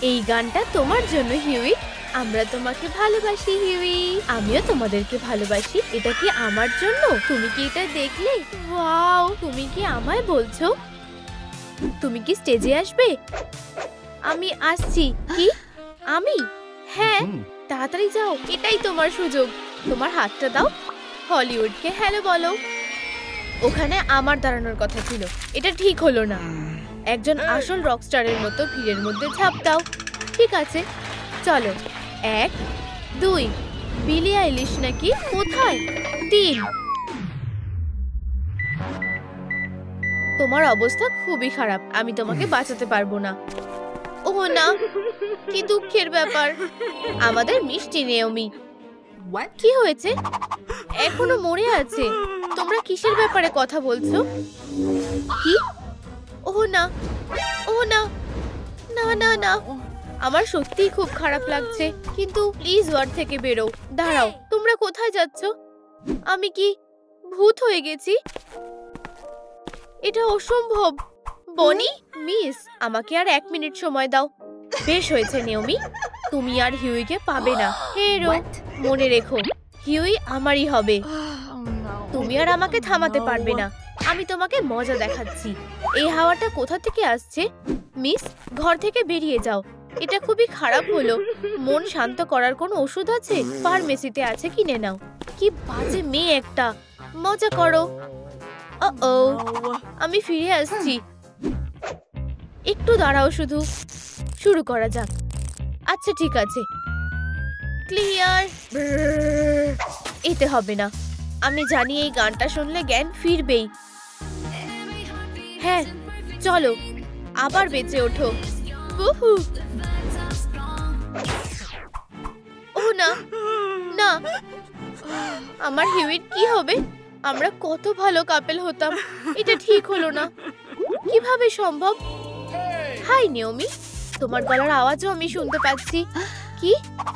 এই গানটা তোমার জন্য হিউই। আমরা তোমাকে ভালোবাসি হিউই, আমিও তোমাদেরকে ভালোবাসি। এটা কি আমার জন্য? তুমি কি এটা দেখলে? ওয়াও, তুমি কি আমায় বলছো? তুমি কি স্টেজে আসবে? আমি আসছি। কি? আমি? হ্যাঁ, তাড়াতাড়ি যাও, এটাই তোমার সুযোগ। তোমার হাতটা দাও, হলিউডকে হ্যালো বলো। ওখানে আমার দাঁড়ানোর কথা ছিল, এটা ঠিক হলো না। একজন আসল রকস্টারের মতো ভিড়ের মধ্যে ঝাঁপ দাও। ঠিক আছে, চলো। 1 2 বিলি আইলিশ নাকি? কোথায়? 3। তোমার অবস্থা খুবই খারাপ, আমি তোমাকে বাঁচাতে পারবো না। ও না, কি দুঃখের ব্যাপার। আমাদের মিষ্টি নেওমি। কি হয়েছে? এখনো মরে আছে। তোমরা কিসের ব্যাপারে কথা বলছো? কি? ও না, ও না, না না না, আমার সত্যিই খুব খারাপ লাগছে। কিন্তু প্লিজ ওয়ার্ড থেকে বেরো। দাঁড়াও, তোমরা কোথায় যাচ্ছ? আমি কি ভূত হয়ে গেছি? এটা অসম্ভব। বনি, মিস, আমাকে আর 1 মিনিট সময় দাও। বেশ হয়েছে নেওমি, তুমি আর হিউইকে পাবে না। হেরো, মনে রেখো, হিউই আমারই হবে। তুমি আর আমাকে থামাতে পারবে না। আমি তোমাকে মজা দেখাচ্ছি। এই হাওয়াটা কোথা থেকে আসছে? মিস, ঘর থেকে বেরিয়ে যাও। এটা খুবই খারাপ হলো। মন শান্ত করার কোনো ওষুধ আছে? ফার্মেসিতে আছে, কিনে নাও। কি বাজে মেয়ে একটা। মজা করো। ও, আমি ফিরে আসছি। একটু দাঁড়াও শুধু। শুরু করা যাক। আচ্ছা ঠিক আছে। ক্লিয়ার। এতে হবে না। আমি জানি এই গানটা শুনলে জ্ঞান ফিরবেই। হ্যাঁ, চলো আবার বেঁচে ওঠো। উহু। ও না, না, আমার হিউইর কি হবে? আমরা কত ভালো কাপল হতাম, এটা ঠিক হলো না। কিভাবে সম্ভব? হাই নেওমি, তোমার গলার আওয়াজও আমি শুনতে পাচ্ছি। কি?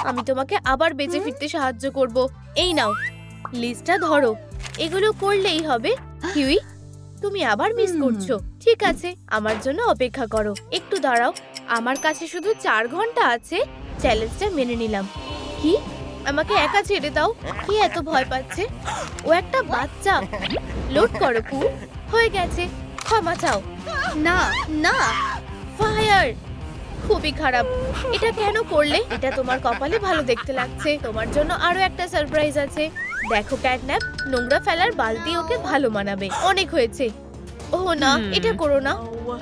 আমি তোমাকে আবার বেঁচে ফিরতে সাহায্য করব। এই নাও, লিস্টটা ধরো। এগুলো করলেই হবে। হিউই, তুমি আবার মিস করছো। ঠিক আছে, আমার জন্য অপেক্ষা করো। একটু দাঁড়াও, আমার কাছে শুধু 4 ঘন্টা আছে। চ্যালেঞ্জটা মেনে নিলাম। কি? আমাকে একা ছেড়ে দাও। কি এত ভয় পাচ্ছে? ও একটা বাচ্চা। লোড করো পু। হয়ে গেছে, ক্ষমা চাও। না না, ফায়ার। খুবই খারাপ। এটা কেন করলে? এটা তোমার কপালে ভালো দেখতে লাগছে। তোমার জন্য আরো একটা সারপ্রাইজ আছে। দেখো ক্যাটন্যাপ, নোংরা ফেলার বালতি ওকে ভালো মানাবে। অনেক হয়েছে। ও না, এটা করো না।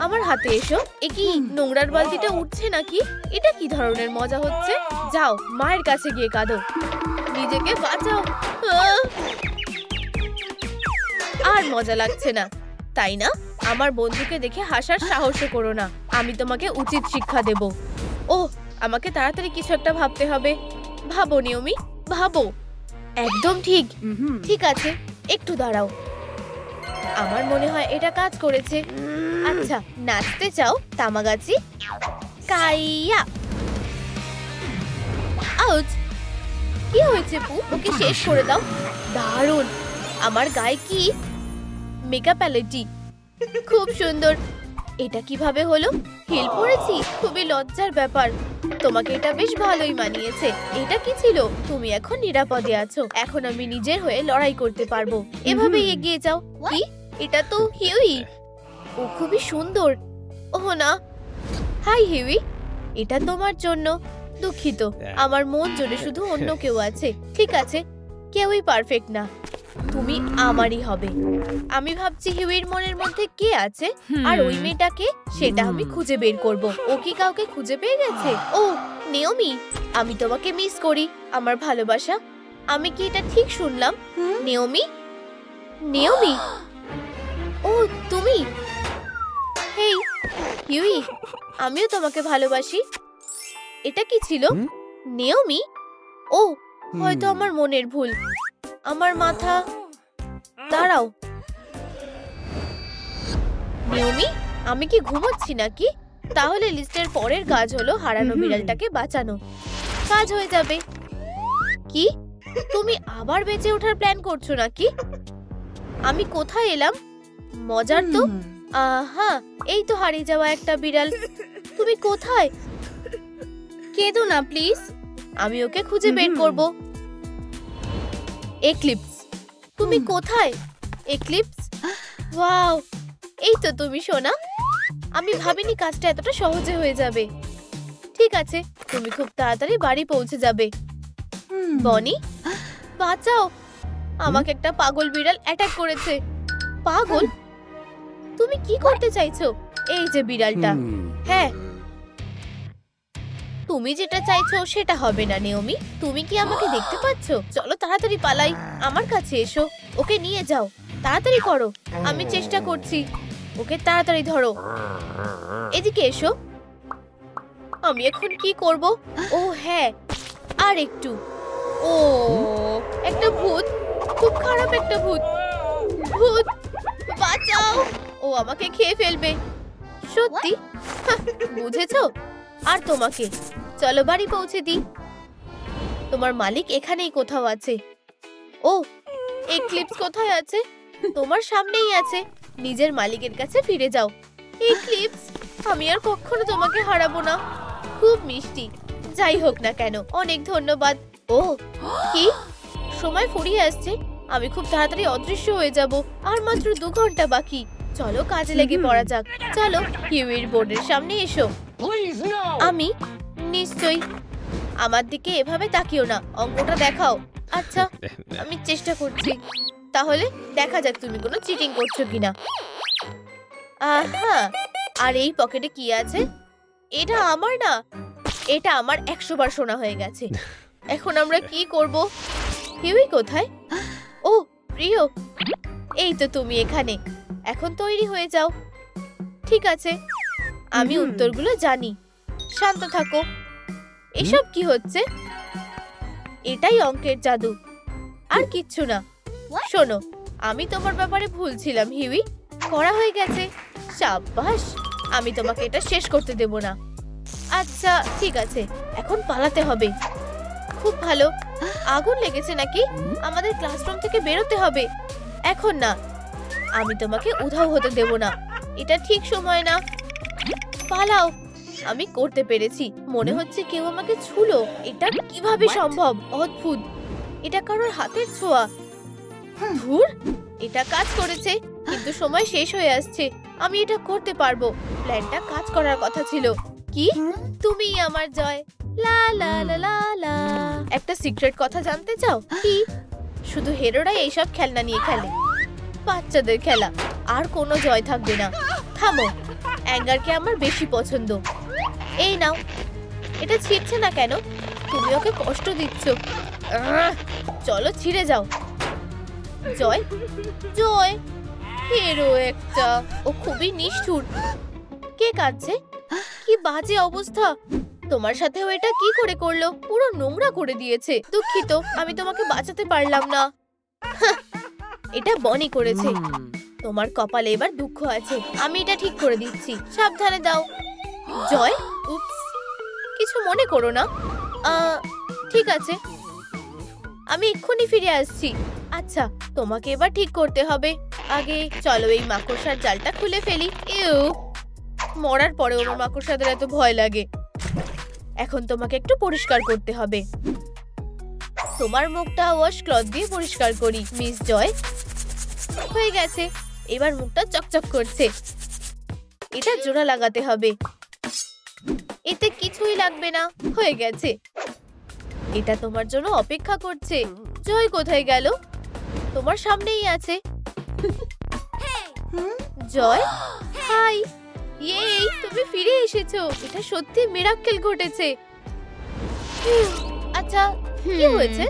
আমার হাতে এসো। এ কি, নোংরার বালতিটা উঠছে নাকি? এটা কি ধরনের মজা হচ্ছে? যাও, মায়ের কাছে গিয়ে কাঁদো। নিজেকে বাঁচাও। আর মজা লাগছে না, তাই না? আমার বন্ধুকে দেখে হাসার সাহসও করো না। আমি তোমাকে উচিত শিক্ষা দেব। ওহ, আমাকে তাড়াতাড়ি কিছু একটা ভাবতে হবে। ভাবো নিয়মি, ভাবো। একদম ঠিক। ঠিক আছে, একটু দাঁড়াও। আমার মনে হয় এটা কাজ করেছে। আচ্ছা, নাচতে চাও তামাগাচি? কাইয়া। আউচ! কি হয়েছে পু? ওকে শেষ করে দাও। দারুণ। আমার গায়ে কি মেকআপ প্যালেটি, খুব সুন্দর। এটা কিভাবে হলো? হিল পরেছি, খুবই লজ্জার ব্যাপার। তোমাকে এটা বেশ ভালোই মানিয়েছে। এটা কি ছিল? তুমি এখন নিরাপদে আছো। এখন আমি নিজের হয়ে লড়াই করতে পারবো। এভাবেই এগিয়ে যাও। কি? এটা তো হিউই। ও খুবই সুন্দর। ওহ না। হাই হিউই, এটা তোমার জন্য। দুঃখিত, আমার মন জুড়ে শুধু অন্য কেউ আছে। ঠিক আছে, কেউই পারফেক্ট না। তুমি আমারই হবে। আমি ভাবছি হিউইর মনের মধ্যে কে আছে, আর ওই মেয়েটাকে, সেটা আমি খুঁজে বের করব। ও কি কাউকে খুঁজে পেয়ে গেছে? ও নেওমি, আমি তোমাকে মিস করি আমার ভালোবাসা। আমি কি এটা ঠিক শুনলাম? নেওমি, নেওমি, ও তুমি। হেই হিউই, আমিও তোমাকে ভালোবাসি। এটা কি ছিল? নেওমি? ও, হয়তো আমার মনের ভুল। আমার মাথা। দাঁড়াও নেওমি, আমি কি ঘুমোচ্ছি নাকি? তাহলে লিস্টের পরের কাজ হলো হারানো বিড়ালটাকে বাঁচানো। কাজ হয়ে যাবে। কি? তুমি আবার বেঁচে ওঠার প্ল্যান করছো নাকি? আমি কোথায় এলাম? মজার তো। আহা, এই তো হারিয়ে যাওয়া একটা বিড়াল। তুমি কোথায়? কেঁদো না প্লিজ, আমি ওকে খুঁজে বের করব। এক্লিপস, তুমি কোথায়? এক্লিপস, ওয়াও, এই তো তুমি সোনা। আমি ভাবিনি কাজটা এতটা সহজে হয়ে যাবে। ঠিক আছে, তুমি খুব তাড়াতাড়ি বাড়ি পৌঁছে যাবে। বনি, বাঁচাও, আমাকে একটা পাগল বিড়াল অ্যাটাক করেছে। পাগল? তুমি কি করতে চাইছো? এই যে বিড়ালটা। হ্যাঁ, তুমি যেটা চাইছো সেটা হবে না নেওমি। তুমি কি আমাকে দেখতে পাচ্ছ? চলো তাড়াতাড়ি পালাই, আমার কাছে এসো। ওকে নিয়ে যাও, তাড়াতাড়ি করো। আমি চেষ্টা করছি, ওকে তাড়াতাড়ি ধরো। এদিকে এসো। আমি এখন কি করব? ও হ্যাঁ, আর একটু। ও, একটা ভূত, খুব খারাপ একটা ভূত। ভূত, বাঁচাও, ও আমাকে খেয়ে ফেলবে। সত্যি? বুঝেছো? আর তোমাকে, চলো বাড়ি পৌঁছে দিই। তোমার মালিক এখানেই কোথাও আছে। ও, এক্লিপস কোথায় আছে? তোমার সামনেই আছে। নিজের মালিকের কাছে ফিরে যাও। এক্লিপস, আমি আর কখনো তোমাকে হারাবো না। খুব মিষ্টি। যাই হোক না কেন, অনেক ধন্যবাদ। ও কি, সময় ফুরিয়ে আসছে। আমি খুব তাড়াতাড়ি অদৃশ্য হয়ে যাব। আর মাত্র 2 ঘন্টা বাকি। চলো কাজে লেগে পড়া যাক। চলো হিউইর বোর্ডের সামনে এসো। আমি নিশ্চয়ই। আমার দিকে এভাবে তাকিও না, অঙ্কটা দেখাও। আচ্ছা, আমি চেষ্টা করছি। তাহলে দেখা যাক তুমি কোনো চিটিং করছো কিনা। আহা, আর এই পকেটে কি আছে? এটা আমার না, এটা আমার 100 বার শোনা হয়ে গেছে। এখন আমরা কি করব? হিউই কোথায়? ও প্রিয়, এই তো তুমি এখানে। এখন তৈরি হয়ে যাও। ঠিক আছে, আমি উত্তরগুলো জানি। শান্ত থাকো। এসব কি হচ্ছে? এটাই অঙ্কের জাদু, আর কিচ্ছু না। শোনো, আমি তোমার ব্যাপারে ভুলছিলাম হিউই। করা হয়ে গেছে। সাব্বাস, আমি তোমাকে এটা শেষ করতে দেব না। আচ্ছা ঠিক আছে, এখন পালাতে হবে। খুব ভালো। আগুন লেগেছে নাকি? আমাদের ক্লাসরুম থেকে বেরোতে হবে। এখন না, আমি তোমাকে উধাও হতে দেব না। এটা ঠিক সময় না। পালাও। আমি করতে পেরেছি। মনে হচ্ছে কেউ আমাকে ছুলো। এটা কিভাবে সম্ভব? অদ্ভুত। এটা কারোর হাতের ছোঁয়া। ধুর, এটা কাজ করেছে, কিন্তু সময় শেষ হয়ে আসছে। আমি এটা করতে পারবো। প্ল্যানটা কাজ করার কথা ছিল। কি? তুমি আমার জয়। লা লা লা লা লা। একটা সিক্রেট কথা জানতে চাও? কি? শুধু হিরোরাই এইসব খেলনা নিয়ে খেলে। বাচ্চাদের খেলা। আর কোনো জয় থাকবে না। থামো, অ্যাঙ্গারকে আমার বেশি পছন্দ। এই নাও। এটা ছিঁড়ছে না কেন? তুমি ওকে কষ্ট দিচ্ছ। চলো ছিঁড়ে যাও। জয়, জয়, হিরো একটা। ও খুবই নিষ্ঠুর। কে কাঁদছে? কি বাজে অবস্থা। তোমার সাথেও এটা কি করে করলো? পুরো নোংরা করে দিয়েছে। দুঃখিত, আমি তোমাকে বাঁচাতে পারলাম না। এটা বনি করেছে। তোমার কপালে এবার দুঃখ আছে। আমি এটা ঠিক করে দিচ্ছি। সাবধানে দাও। জয়, উপস, কিছু মনে করো না। ঠিক আছে, আমি এক্ষুনি ফিরে আসছি। আচ্ছা, তোমাকে এবার ঠিক করতে হবে। আগে চলো এই মাকড়সার জালটা খুলে ফেলি। ইউ, মরার পরেও আমার মাকড়সাদের এত ভয় লাগে। এখন তোমাকে একটু পরিষ্কার করতে হবে। তোমার মুখটা ওয়াশ ক্লথ দিয়ে পরিষ্কার করি। মিস জয়, হয়ে গেছে। এবার মুখটা চকচক করছে। এটা জোড়া লাগাতে হবে। এতে কিছুই লাগবে না। হয়ে গেছে। এটা তোমার জন্য অপেক্ষা করছে। জয় কোথায় গেল? তোমার সামনেই আছে। জয়, হাই। ইয়ে, তুমি ফিরে এসেছো। এটা সত্যি মিরাক্কেল ঘটেছে। আচ্ছা, কি হয়েছে?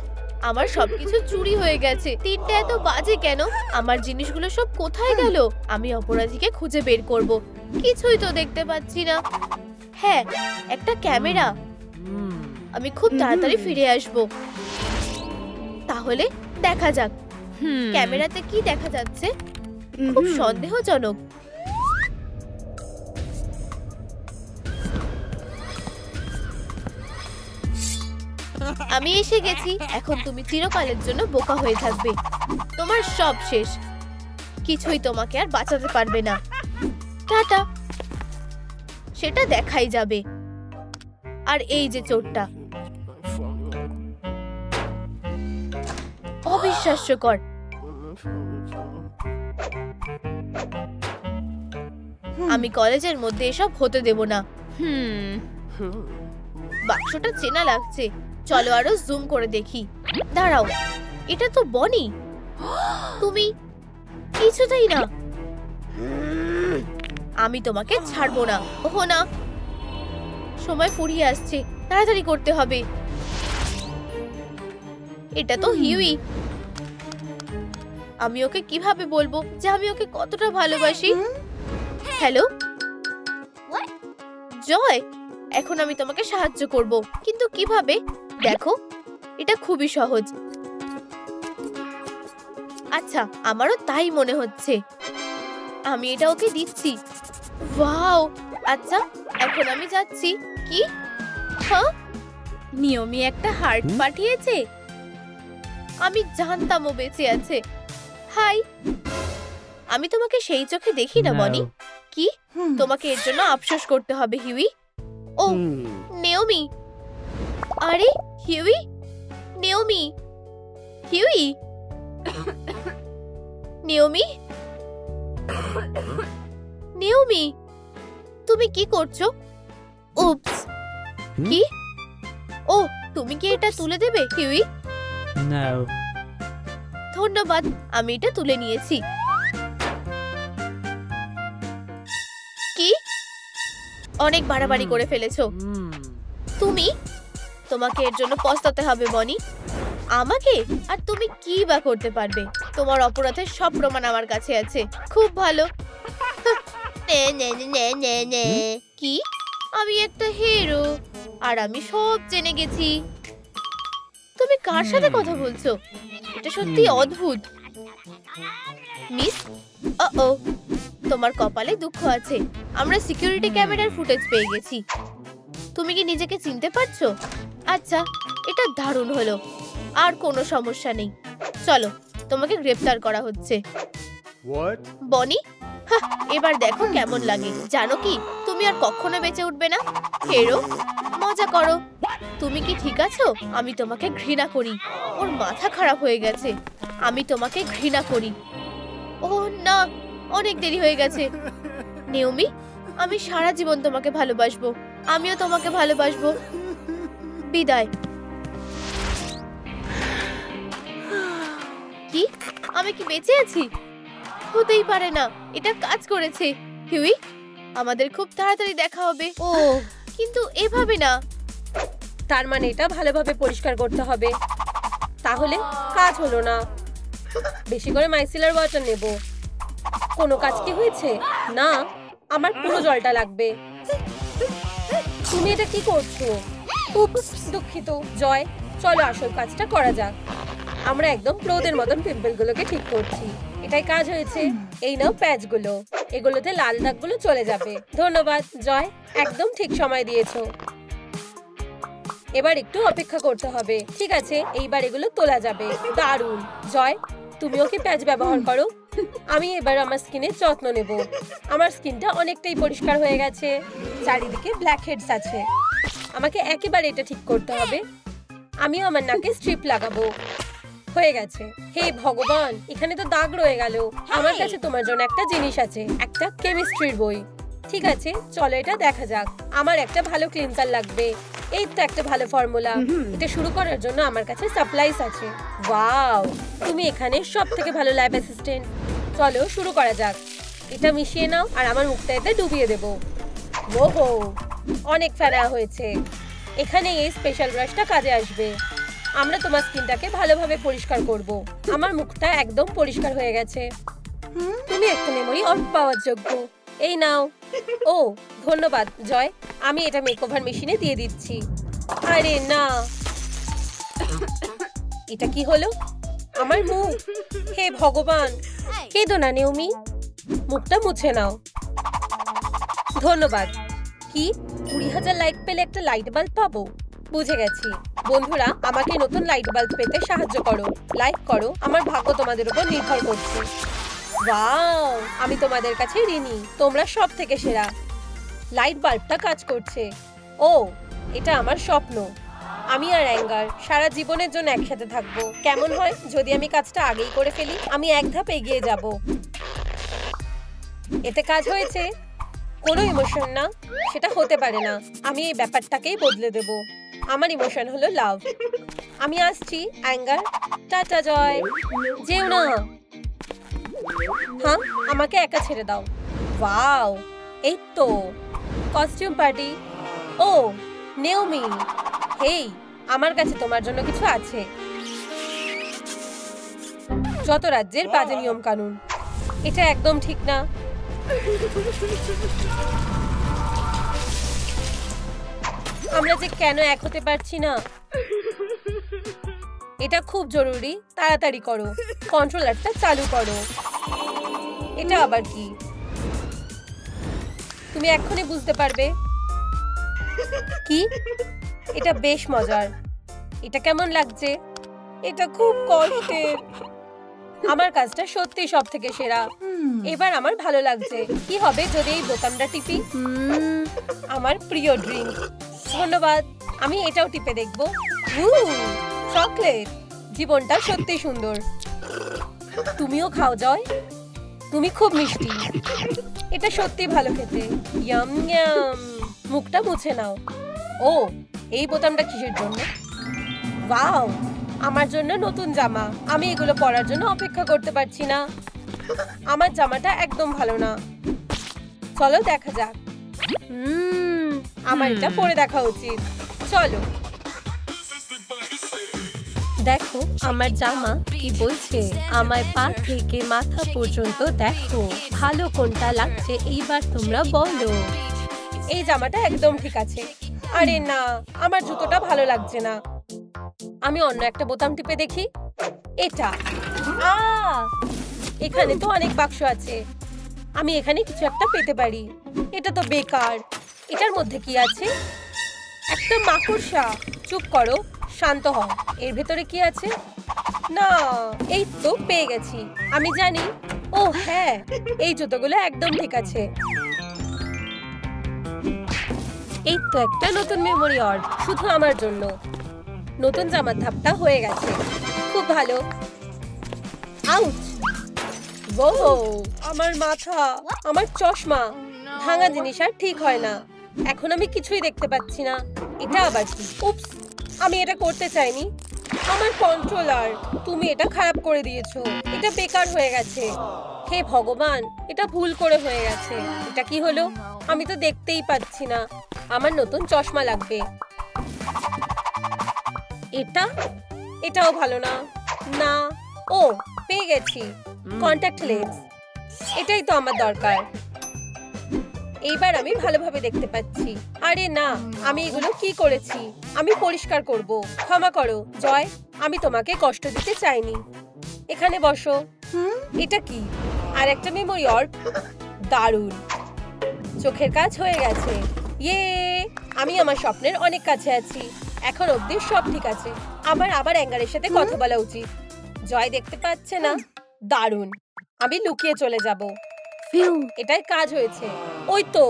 আমার সবকিছু চুরি হয়ে গেছে। 3টা এত বাজে কেন? আমার জিনিসগুলো সব কোথায় গেল? আমি অপরাধীকে খুঁজে বের করব। কিছুই তো দেখতে পাচ্ছি না। হ্যাঁ, একটা ক্যামেরা। আমি খুব তাড়াতাড়ি ফিরে আসব। তাহলে দেখা যাক ক্যামেরাতে কি দেখা যাচ্ছে। খুব সন্দেহজনক। আমি এসে গেছি। এখন তুমি চিরকালের জন্য বোকা হয়ে থাকবে। তোমার সব শেষ। কিছুই তোমাকে আর বাঁচাতে পারবে না। টাটা। সেটা দেখাই যাবে। আর এই যে চোরটা। অবিশ্বাস্যকর। আমি কলেজের মধ্যে এসব হতে দেব না। বাক্সটা চেনা লাগছে, চলো আরো জুম করে দেখি। দাঁড়াও, এটা তো বনি। তুমি কিছুতেই না। আমি তোমাকে ছাড়বো না। ওহো না, সময় ফুরিয়ে আসছে, তাড়াতাড়ি করতে হবে। এটা তো হিউই। আমি ওকে কিভাবে বলবো যে আমি ওকে কতটা ভালোবাসি? হ্যালো জয়, এখন আমি তোমাকে সাহায্য করব, কিন্তু কিভাবে? দেখো, এটা খুবই সহজ। আচ্ছা, আমারও তাই মনে হচ্ছে। আমি এটা ওকে দিচ্ছি। ওয়াও, আচ্ছা এখন আমি যাচ্ছি। কি? হ্যাঁ, নিয়মি একটা হার্ট পাঠিয়েছে। আমি জানতাম ও বেঁচে আছে। হাই, আমি তোমাকে সেই চোখে দেখি না বনি। কি? তোমাকে এর জন্য আফসোস করতে হবে হিউই। ও নেওমি। আরে Huey, Naomi, Huey, Naomi, Naomi, তুমি কি করছো? উপস। কি? ও, তুমি কি এটা তুলে দেবে হিউই? No. ধন্যবাদ, আমি এটা তুলে নিয়েছি। কি? অনেক বাড়াবাড়ি করে ফেলেছো তুমি। তোমাকে এর জন্য পস্তাতে হবে বনি। আমাকে? আর তুমি কি বা করতে পারবে? তোমার অপরাধের সব প্রমাণ আমার কাছে আছে। খুব ভালো। কি? আমি একটা হিরো, আর আমি সব জেনে গেছি। তুমি কার সাথে কথা বলছো? এটা সত্যি অদ্ভুত। মিস, ও তোমার কপালে দুঃখ আছে। আমরা সিকিউরিটি ক্যামেরার ফুটেজ পেয়ে গেছি। তুমি কি নিজেকে চিনতে পারছো? আচ্ছা, এটা দারুণ হলো। আর কোনো সমস্যা নেই। চলো, তোমাকে গ্রেফতার করা হচ্ছে। বনি, এবার দেখো কেমন লাগে। জানো কি, তুমি আর কখনো বেঁচে উঠবে না। হেরো, মজা করো। তুমি কি ঠিক আছো? আমি তোমাকে ঘৃণা করি। ওর মাথা খারাপ হয়ে গেছে। আমি তোমাকে ঘৃণা করি। ও না, অনেক দেরি হয়ে গেছে। নেওমি, আমি সারা জীবন তোমাকে ভালোবাসবো। আমিও তোমাকে ভালোবাসবো। বিদায়। কি? আমি কি বেঁচে আছি? হতেই পারে না, এটা কাজ করেছে। হিউই, আমাদের খুব তাড়াতাড়ি দেখা হবে। ও, কিন্তু এভাবে না। তার মানে এটা ভালোভাবে পরিষ্কার করতে হবে, তাহলে কাজ হলো না। বেশি করে মাইসেলার ওয়াটার নেব। কোনো কাজ কি হয়েছে? না, আমার পুরো জলটা লাগবে। তুমি এটা কি করছো? উপস, দুঃখিত। জয়, চলো আসল কাজটা করা যাক। আমরা একদম প্রোদের মতন পিম্পলগুলোকে ঠিক করছি। এটাই কাজ হয়েছে। এই নাও প্যাচগুলো, এগুলোতে লাল দাগগুলো চলে যাবে। ধন্যবাদ জয়, একদম ঠিক সময় দিয়েছো। এবার একটু অপেক্ষা করতে হবে। ঠিক আছে, এইবার এগুলো তোলা যাবে। দারুণ। জয়, তুমি ওকে প্যাচ ব্যবহার করো। আমি এবার আমার স্কিনের যত্ন নেব। আমার স্কিনটা অনেকটাই পরিষ্কার হয়ে গেছে। চারিদিকে ব্ল্যাক হেডস আছে। আমাকে একেবারে এটা ঠিক করতে হবে। আমিও আমার নাকে স্ট্রিপ লাগাবো। হয়ে গেছে। হে ভগবান, এখানে তো দাগ রয়ে গেল। আমার কাছে তোমার জন্য একটা জিনিস আছে, একটা কেমিস্ট্রির বই। ঠিক আছে, চলো এটা দেখা যাক। আমার একটা ভালো ক্লিনজার লাগবে। এই তো একটা ভালো ফর্মুলা। এটা শুরু করার জন্য আমার কাছে সাপ্লাইস আছে। ওয়াও, তুমি এখানে সবথেকে ভালো ল্যাব অ্যাসিস্ট্যান্ট। চলো শুরু করা যাক। এটা মিশিয়ে নাও আর আমার মুখটা এতে ডুবিয়ে দেবো। ওহো, অনেক ফেনা হয়েছে। এখানে এই স্পেশাল ব্রাশটা কাজে আসবে। আমরা তোমার স্কিনটাকে ভালোভাবে পরিষ্কার করব। আমার মুখটা একদম পরিষ্কার হয়ে গেছে। তুমি একটা মেমোরি অন পাওয়ার যোগ্য। এই নাও। ও ধন্যবাদ জয়, আমি এটা মেকওভার মেশিনে দিয়ে দিচ্ছি। আরে না, এটা কি হলো? আমার মুখ। হে ভগবান, কেঁদো না নেওমি, মুখটা মুছে নাও। ধন্যবাদ। কি 20,000 লাইক পেলে একটা লাইট বাল্ব পাবো? বুঝে গেছি। বন্ধুরা, আমাকে নতুন লাইট বাল্ব পেতে সাহায্য করো। লাইক করো, আমার ভাগ্য তোমাদের উপর নির্ভর করছে। ওয়াও, আমি তোমাদের কাছে ঋণী। তোমরা সব থেকে সেরা। লাইট বাল্বটা কাজ করছে। ও, এটা আমার স্বপ্ন। আমি আর অ্যাঙ্গার সারা জীবনের জন্য একসাথে থাকবো। কেমন হয় যদি আমি কাজটা আগেই করে ফেলি? আমি এক ধাপ এগিয়ে যাব। এতে কাজ হয়েছে। কোনো ইমোশন না, সেটা হতে পারে না। আমি এই ব্যাপারটাকেই বদলে দেব। আমার ইমোশন হলো লাভ। আমি আসছি অ্যাঙ্গার। টাটা জয়। যেও না। হ্যাঁ, আমাকে একা ছেড়ে দাও। ওয়াও, এই তো কস্টিউম পার্টি। ও নেওমি, হেই, আমার কাছে তোমার জন্য কিছু আছে। যত রাজ্যের বাজে নিয়ম কানুন, এটা একদম ঠিক না। আমরা যে কেন এক হতে পারছি না? এটা খুব জরুরি, তাড়াতাড়ি করো। কন্ট্রোলারটা চালু করো। এটা আবার কি? তুমি এক্ষুনি বুঝতে পারবে। কি? এটা বেশ মজার। এটা কেমন লাগছে? এটা খুব কষ্টের। আমার কাজটা সত্যি সব থেকে সেরা। এবার আমার ভালো লাগছে। কি হবে যদি এই বোতামটা টিপি? আমার প্রিয় ড্রিঙ্ক। ধন্যবাদ। আমি এটাও টিপে দেখবো। চকলেট। জীবনটা সত্যি সুন্দর। তুমিও খাও জয়। তুমি খুব মিষ্টি। এটা সত্যি ভালো খেতে। Yam yam. মুখটা মুছে নাও। ও, এই বোতামটা কিসের জন্য? ওয়াও, আমার জন্য নতুন জামা। আমি এগুলো পরার জন্য অপেক্ষা করতে পারছি না। আমার জামাটা একদম ভালো না। চলো দেখা যাক। আমার এটা পরে দেখা উচিত। চলো। দেখো আমার জামা কি বলছে। আমার পা থেকে মাথা পর্যন্ত দেখো। ভালো কোনটা লাগছে এইবার তোমরা বলো। এই জামাটা একদম ঠিক আছে। আরে না, আমার জুতোটা ভালো লাগছে না। আমি অন্য একটা বোতাম টিপে দেখি। এটা এখানে তো অনেক বাক্স আছে। আমি এখানে কিছু একটা পেতে পারি। এটা তো বেকার। এটার মধ্যে কি আছে? একটা মাকড়সা। চুপ করো, শান্ত হও। এর ভেতরে কি আছে? না, এই তো পেয়ে গেছি। আমি জানি। ও হ্যাঁ, এই জুতোগুলো একদম ঠিক আছে। এই তো একটা নতুন মেমোরি অর্ড, শুধু আমার জন্য। নতুন জামার ধাপটা হয়ে গেছে। খুব ভালো। আউচ! ও আমার মাথা, আমার চশমা। ভাঙা জিনিস আর ঠিক হয় না। এখন আমি কিছুই দেখতে পাচ্ছি না। এটা আবার কি? উপস, আমি এটা করতে চাইনি। আমার কন্ট্রোলার, তুমি এটা খারাপ করে দিয়েছো। এটা বেকার হয়ে গেছে। হে ভগবান, এটা ভুল করে হয়ে গেছে। এটা কি হলো? আমি তো দেখতেই পাচ্ছি না। আমার নতুন চশমা লাগবে। এটাও ভালো না। না, ও পেয়ে গেছি। Contact lens. এটাই তো আমার দরকার। এইবার আমি ভালোভাবে দেখতে পাচ্ছি। আরে না, আমি এগুলো কি করেছি? আমি পরিষ্কার করব। ক্ষমা করো জয়, আমি তোমাকে কষ্ট দিতে চাইনি। এখানে বসো। এটা কি? আর একটা মেমোরি অর্ড। দারুণ। চোখের কাজ হয়ে গেছে। ইয়ে, আমি আমার স্বপ্নের অনেক কাছে আছি। এখন অবধি সব ঠিক আছে। আমার আবার অ্যাঙ্গারের সাথে কথা বলা উচিত। জয় দেখতে পাচ্ছে না। দারুণ। আমি লুকিয়ে চলে যাব। এটাই কাজ হয়েছে। ওই তো,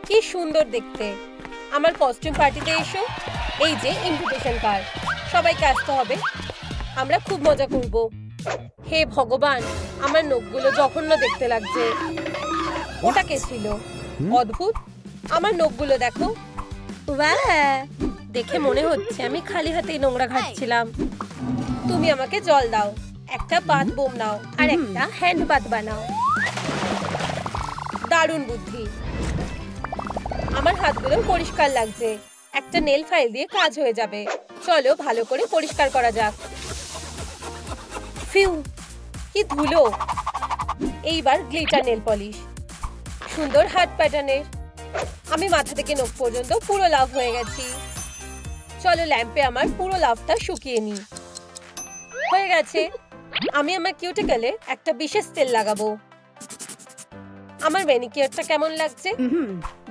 কি সুন্দর দেখতে। আমার কস্টিউম পার্টিতে এসো। এই যে ইনভিটেশন কার্ড। সবাইকে আসতে হবে। আমরা খুব মজা করব। হে ভগবান, আমার নখগুলো জঘন্য দেখতে লাগছে। ওটা কে ছিল? অদ্ভুত। আমার নখগুলো দেখো। দেখে মনে হচ্ছে আমি খালি হাতেই নোংরা ঘাটছিলাম। তুমি আমাকে জল দাও, একটা বাথ বোম নাও, আর একটা হ্যান্ড বাথ বানাও। দারুণ বুদ্ধি। আমার হাতগুলো পরিষ্কার লাগছে। একটা নেল ফাইল দিয়ে কাজ হয়ে যাবে। চলো ভালো করে পরিষ্কার করা যাক। ফিউ, কি ধুলো। এইবার গ্লিটার নেল পলিশ। সুন্দর হার্ট প্যাটার্নের। আমি মাথা থেকে নখ পর্যন্ত পুরো লাভ হয়ে গেছি। চলো ল্যাম্পে আমার পুরো লাভটা শুকিয়ে নি। হয়ে গেছে। আমি আমার কিউটিকলে একটা বিশেষ তেল লাগাবো। আমার ম্যানিকিউরটা কেমন লাগছে?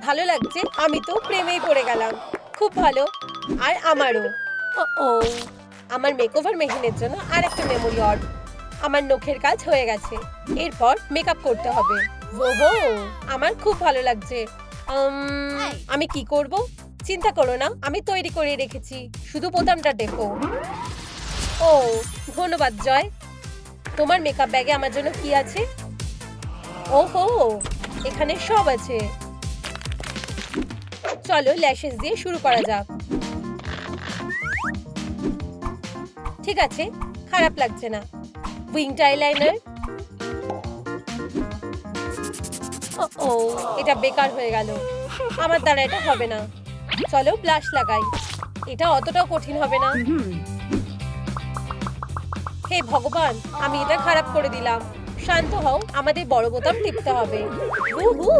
ভালো লাগছে। আমি তো প্রেমেই পড়ে গেলাম। খুব ভালো। আর আমারও। ও, আমার মেকওভার মেশিনের জন্য আর একটা মেমোরি অর্ড। আমার নখের কাজ হয়ে গেছে। এরপর মেকআপ করতে হবে। ওহো, আমার খুব ভালো লাগছে। আমি কি করব? চিন্তা করো না, আমি তৈরি করে রেখেছি, শুধু বোতামটা টেপো। ও ধন্যবাদ জয়। তোমার মেকআপ ব্যাগে আমার জন্য কি আছে? ওহো, এখানে সব আছে। চলো ল্যাশেস দিয়ে শুরু করা যাক। ঠিক আছে, খারাপ লাগছে না। Winked eyeliner. ও এটা বেকার হয়ে গেল, আমার দ্বারা এটা হবে না। চলো ব্লাশ লাগাই, এটা অতটাও কঠিন হবে না। হে ভগবান, আমি এটা খারাপ করে দিলাম। শান্ত হও, আমাদের বড় বোতাম টিপতে হবে। উহু,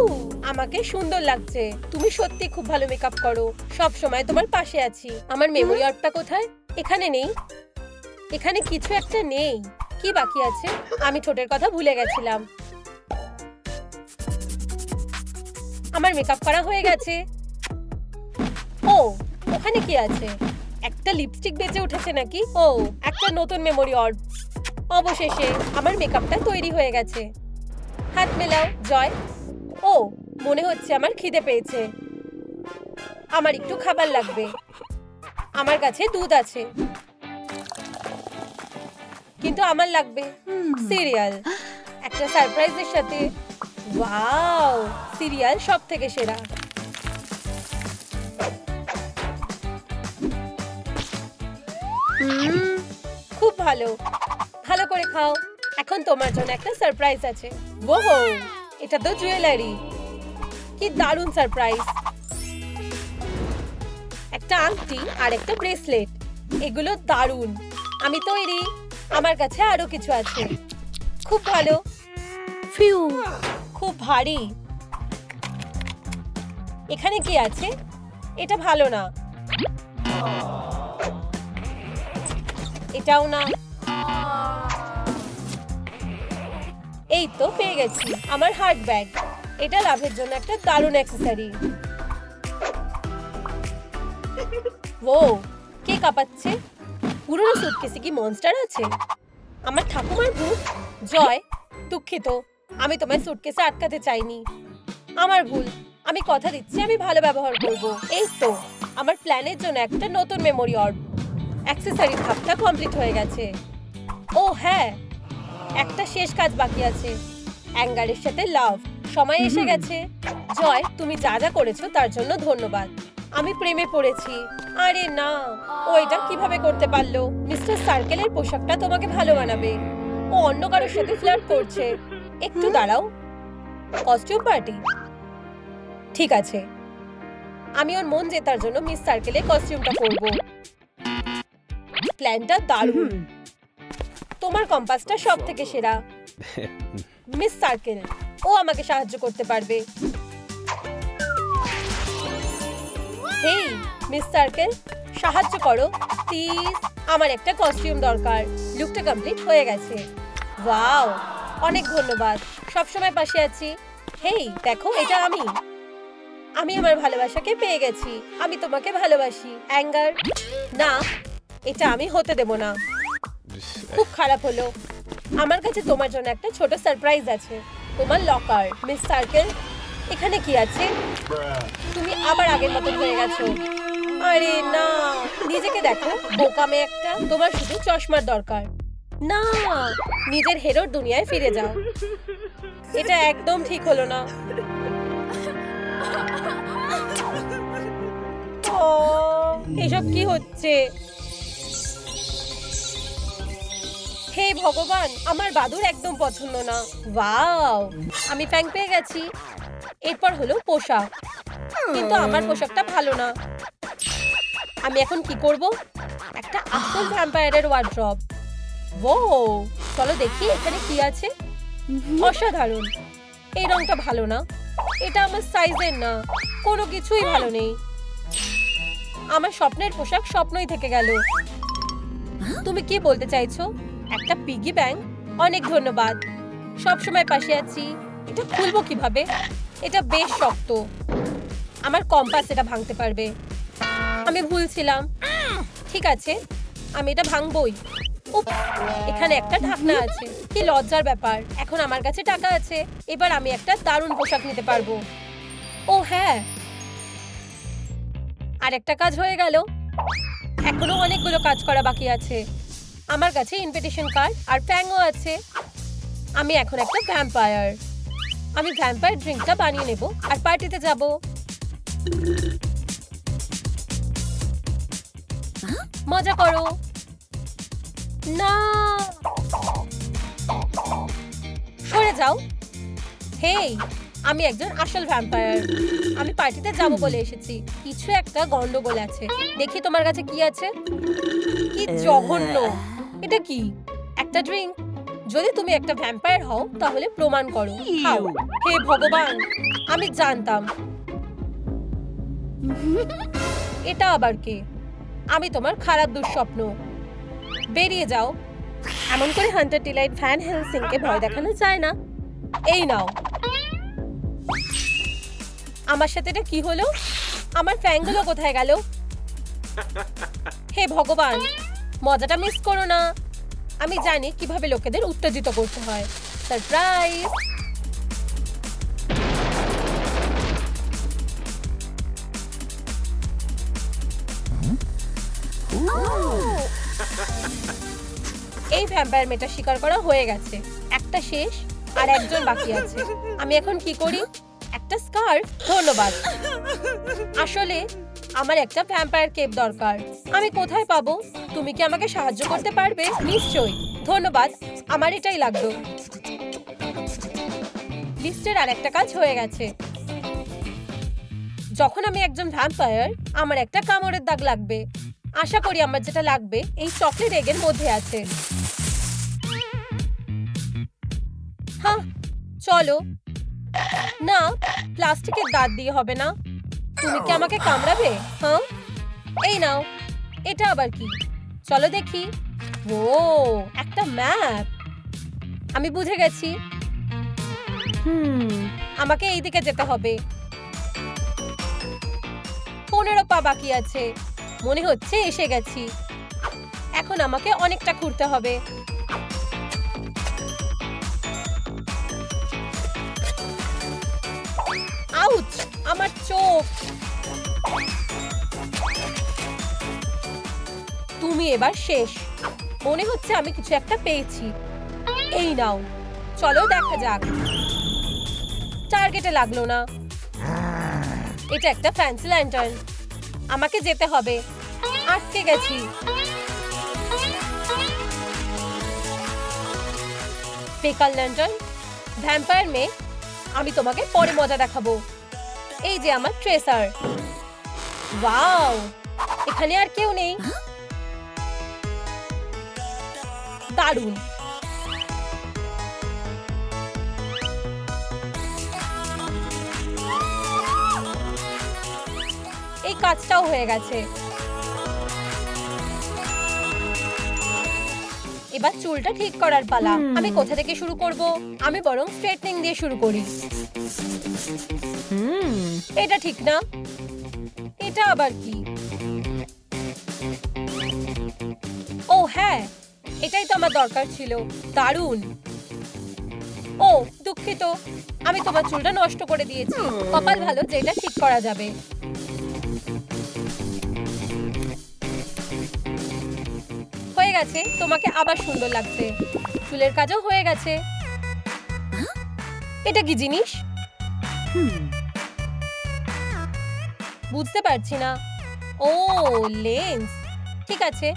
আমাকে সুন্দর লাগছে। তুমি সত্যি খুব ভালো মেকআপ করো, সব সময় তোমার পাশে আছি। আমার মেমোরি আর্টটা কোথায়? এখানে নেই, এখানে কিছু একটা নেই। কি বাকি আছে? আমি ঠোঁটের কথা ভুলে গেছিলাম। আমার মেকআপ করা হয়ে গেছে। ও ওখানে কি আছে? একটা লিপস্টিক বেঁচে উঠেছে নাকি? ও একটা নতুন মেমোরি অর্ড। অবশেষে আমার মেকআপটা তৈরি হয়ে গেছে। হাত মেলাও জয়। ও মনে হচ্ছে আমার খিদে পেয়েছে, আমার একটু খাবার লাগবে। আমার কাছে দুধ আছে, কিন্তু আমার লাগবে সিরিয়াল, একটা সারপ্রাইজের সাথে। ওয়াও, সিরিয়াল সব থেকে সেরা। খুব ভালো, ভালো করে খাও। এখন তোমার জন্য একটা সারপ্রাইজ আছে। ওহো, এটা তো জুয়েলারি। কি দারুণ সারপ্রাইজ! একটা আংটি আর একটা ব্রেসলেট, এগুলো দারুণ। আমি তৈরি, আমার কাছে আরো কিছু আছে। খুব ভালো। ফিউ, খুব ভারী। এখানে কি আছে? এটা ভালো না, এটাও না। এই তো পেয়ে গেছি, আমার হার্ট ব্যাগ। এটা লাভের জন্য একটা দারুণ অ্যাক্সেসরি। ও কে কাঁপাচ্ছে? পুরনো সুটকেসে কি মনস্টার আছে? আমার ঠাকুমার ভূত? জয় দুঃখিত, আমি তোমার সুটকেসে আটকাতে চাইনি, আমার ভুল। আমি কথা দিচ্ছি আমি ভালো ব্যবহার করব। এই তো আমার প্ল্যানের জন্য একটা নতুন মেমোরি অর্ড। অ্যাক্সেসরি ধাপটা কমপ্লিট হয়ে গেছে। ও হ্যাঁ, একটা শেষ কাজ বাকি আছে, অ্যাঙ্গারের সাথে লাভ। সময় এসে গেছে। জয় তুমি যা যা করেছো তার জন্য ধন্যবাদ। আমি প্রেমে পড়েছি। আরে না, ও এটা কিভাবে করতে পারলো? মিস্টার সার্কেলের পোশাকটা তোমাকে ভালো মানাবে। ও অন্য কারোর সাথে ফ্লার্ট করছে। একটু দাঁড়াও, কস্টিউম পার্টি? ঠিক আছে, আমি ওর মন জেতার জন্য মিস সার্কেলের কস্টিউমটা পরবো। প্ল্যানটা দারুণ। তোমার কম্পাসটা সব থেকে সেরা। মিস সার্কেল, ও আমাকে সাহায্য করতে পারবে। হেই মিস সার্কেল, সাহায্য করো প্লিজ, আমার একটা কস্টিউম দরকার। লুকটা কমপ্লিট হয়ে গেছে। ওয়াও, অনেক ধন্যবাদ, সবসময় পাশে আছি। হেই দেখো, এটা আমি আমার ভালোবাসাকে পেয়ে গেছি। আমি তোমাকে ভালোবাসি। অ্যাঙ্গার না, এটা আমি হতে দেব না। খুব খারাপ হলো। আমার কাছে তোমার জন্য একটা ছোট সারপ্রাইজ আছে, তোমার লকার। মিস সার্কেল, এখানে কি আছে? তুমি আবার আগের মতন হয়ে গেছো। আরে না, নিজেকে দেখো, বোকামে একটা। তোমার শুধু চশমার দরকার। না, নিজের হেরোর দুনিয়ায় ফিরে যাও। এটা একদম ঠিক হলো না। এসব কি হচ্ছে? হে ভগবান, আমার বাদুর একদম পছন্দ না। ওয়াও, আমি ফ্যাং পেয়ে গেছি। এরপর হলো পোশাক, কিন্তু আমার পোশাকটা ভালো না। আমি এখন কি করব? একটা আসল ভ্যাম্পায়ারের ওয়ার্ড্রব। ও চলো দেখি এখানে কি আছে। অসাধারণ। এই রংটা ভালো না, এটা আমার সাইজের না, কোনো কিছুই ভালো নেই। আমার স্বপ্নের পোশাক স্বপ্নই থেকে গেল। তুমি কি বলতে চাইছো? একটা পিগি ব্যাংক? অনেক ধন্যবাদ, সবসময় পাশে আছি। এটা খুলবো কিভাবে? এটা বেশ শক্ত, আমার কম্পাস এটা ভাঙতে পারবে। আমি ভুলছিলাম। ঠিক আছে, আমি এটা ভাঙবই। উপস, এখানে একটা ঢাকনা আছে। কি লজ্জার ব্যাপার। এখন আমার কাছে টাকা আছে, এবার আমি একটা দারুণ পোশাক নিতে পারবো। ও হ্যাঁ, আর একটা কাজ হয়ে গেল। এখনো অনেকগুলো কাজ করা বাকি আছে। আমার কাছে ইনভিটেশন কার্ড আর ফ্যাংও আছে। আমি এখন একটা ভ্যাম্পায়ার। আমি ভ্যাম্পায়ার ড্রিঙ্কটা বানিয়ে নেব আর পার্টিতে যাব। মজা করো না, সরে যাও। হেই, আমি একজন আসল ভ্যাম্পায়ার। আমি পার্টিতে যাব বলে এসেছি। কিছু একটা গন্ডগোল আছে। দেখি তোমার কাছে কি আছে। কি জঘন্য! এটা কি? একটা ড্রিঙ্ক? যদি তুমি একটা ভ্যাম্পায়ার হও তাহলে প্রমাণ করো। খাও। হে ভগবান, আমি জানতাম। এটা আবার কে? আমি তোমার খারাপ দুঃস্বপ্ন। বেরিয়ে যাও। এমন করে হান্টার ডিলাইট ভ্যান হেলসিংকে ভয় দেখানো যায় না। এই নাও। আমার সাথে এটা কি হলো? আমার ফ্যাংগুলো কোথায় গেল? হে ভগবান, মজাটা মিস করো না। আমি জানি কিভাবে লোকেদের উত্তেজিত করতে হয়। সারপ্রাইজ! এই ভ্যাম্পায়ার মেয়েটা শিকার করা হয়ে গেছে। একটা শেষ আর একজন বাকি আছে। আমি এখন কি করি? একটা স্কার্ফ? ধন্যবাদ। আসলে আমার একটা ভ্যাম্পায়ার কেপ দরকার। আমি কোথায় পাবো? তুমি কি আমাকে সাহায্য করতে পারবে? নিশ্চয়ই। ধন্যবাদ, আমার এটাই লাগতো। লিস্টের আর একটা কাজ হয়ে গেছে। যখন আমি একজন ভ্যাম্পায়ার, আমার একটা কামড়ের দাগ লাগবে। আশা করি আমার যেটা লাগবে এই চকলেট এগের মধ্যে আছে। হ্যাঁ, চলো। না, প্লাস্টিকের দাঁত দিয়ে হবে না। তুমি কি আমাকে কামড়াবে? হ্যাঁ, এই নাও। এটা আবার কি? চলো দেখি। ও, একটা ম্যাপ। আমি বুঝে গেছি। আমাকে এই দিকে যেতে হবে। 15 পা বাকি আছে। মনে হচ্ছে এসে গেছি। এখন আমাকে অনেকটা ঘুরতে হবে। আউচ! আমার চোখ। তুমি এবার শেষ। মনে হচ্ছে আমি কিছু একটা পেয়েছি। এই নাও। চলো দেখা যাক। টার্গেটে লাগলো না। এটা একটা ফ্যান্সি ল্যান্টার্ন। আমাকে যেতে হবে। আটকে গেছি। বেকার ল্যান্টার্ন। ভ্যাম্পায়ার মেয়ে, আমি তোমাকে পরে মজা দেখাবো। এই যে আমার ট্রেসার। ওয়াও, এখানে আর কেউ নেই। দারুণ। এই কাজটাও হয়ে গেছে। এবার চুলটা ঠিক করার পালা। আমি কোথা থেকে শুরু করব? আমি বরং স্ট্রেটনিং দিয়ে শুরু করি। এটা ঠিক না। এটা আবার কি? ও হ্যাঁ, এটাই তো আমার দরকার ছিল। দারুণ। ও দুঃখিত, আমি তোমার চুলটা নষ্ট করে দিয়েছি। কপাল ভালো যে এটা ঠিক করা যাবে। হয়ে গেছে। তোমাকে আবার সুন্দর লাগছে। চুলের কাজও হয়ে গেছে। এটা কি জিনিস? বুঝতে পারছি না। ও, লেন্স। ঠিক আছে,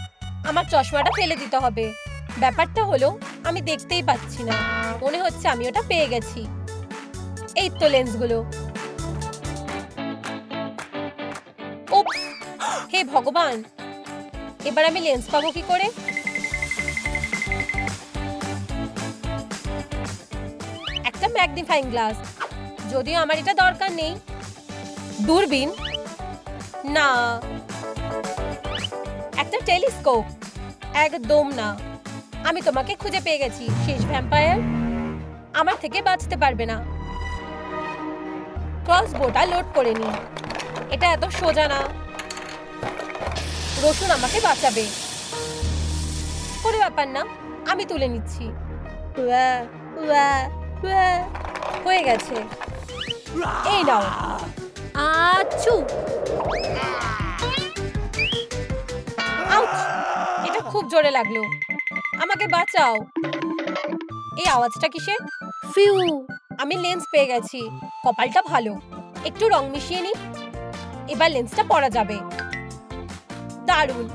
আমার চশমাটা ফেলে দিতে হবে। ব্যাপারটা হলো আমি দেখতেই পাচ্ছি না। মনে হচ্ছে আমি ওটা পেয়ে গেছি। এই তো লেন্সগুলো। উপস! হে ভগবান, এবার আমি লেন্স পাবো কি করে? একটা ম্যাগনিফাইং গ্লাস। যদিও আমার এটা দরকার নেই। দূরবীন? না। একটা টেলিস্কোপ? একদম না। আমি তোমাকে খুঁজে পেয়ে গেছি, শেষ ভ্যাম্পায়ার। আমার থেকে বাঁচতে পারবে না। ক্রসবোটা লোড করে নি। এটা এত সোজা না। রসুন আমাকে বাঁচাবে। কোনো ব্যাপার না, আমি তুলে নিচ্ছি। হয়ে গেছে। এই নাও। আচু! আউচ! এটা খুব জোরে লাগলো। আমাকে বাঁচাও। এই আওয়াজটা কিসের? ফিউ। আমি লেন্স পেয়ে গেছি। কপালটা ভালো। একটু রং মিশিয়ে নি। এবার লেন্সটা পরা যাবে। দারুণ,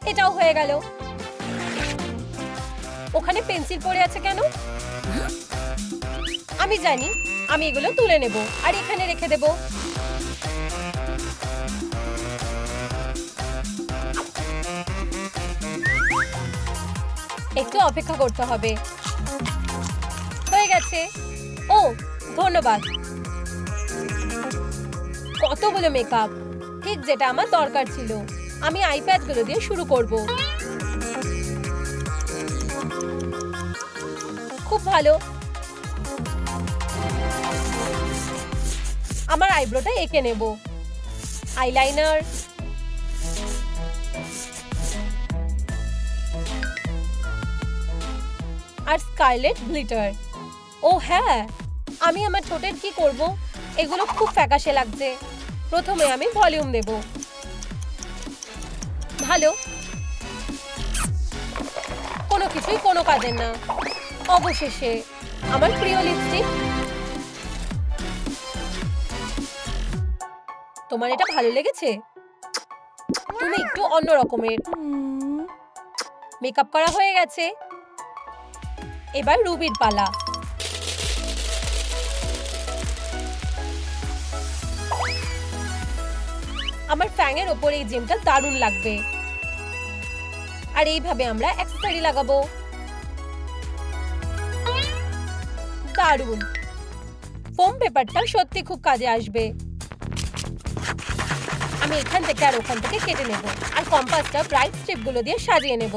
এটাও হয়ে গেল। ওখানে পেন্সিল পড়ে আছে কেন? আমি জানি, আমি এগুলো তুলে নেব আর এখানে রেখে দেব। একটু অপেক্ষা করতে হবে। হয়ে গেছে। ও, ধন্যবাদ। কতগুলো মেকআপ, ঠিক যেটা আমার দরকার ছিল। আমি আই প্যাচগুলো দিয়ে শুরু করব। খুব ভালো। আমার আইব্রোটা এঁকে নেব। আইলাইনার, আর স্কারলেট গ্লিটার। ও হ্যাঁ, আমি আমার ঠোঁটের কি করব? এগুলো খুব ফ্যাকাশে লাগছে। প্রথমে আমি ভলিউম দেব। ভালো, কোনো কিছুই কোনো কাজের না। অবশেষে আমার প্রিয় লিপস্টিক। তোমার এটা ভালো লেগেছে? তুমি একটু অন্য রকমের। মেকআপ করা হয়ে গেছে। এবার রুবির পালা। আমার ফ্যাঙের ওপর এই জেমটা দারুণ লাগবে। আর এইভাবে আমরা অ্যাক্সেসরি লাগাবো। দারুণ। ফোম পেপারটা সত্যি খুব কাজে আসবে। আমি এখান থেকে আর ওখান থেকে কেটে নেব আর কম্পাসটা ব্রাইট স্ট্রিপগুলো দিয়ে সাজিয়ে নেব।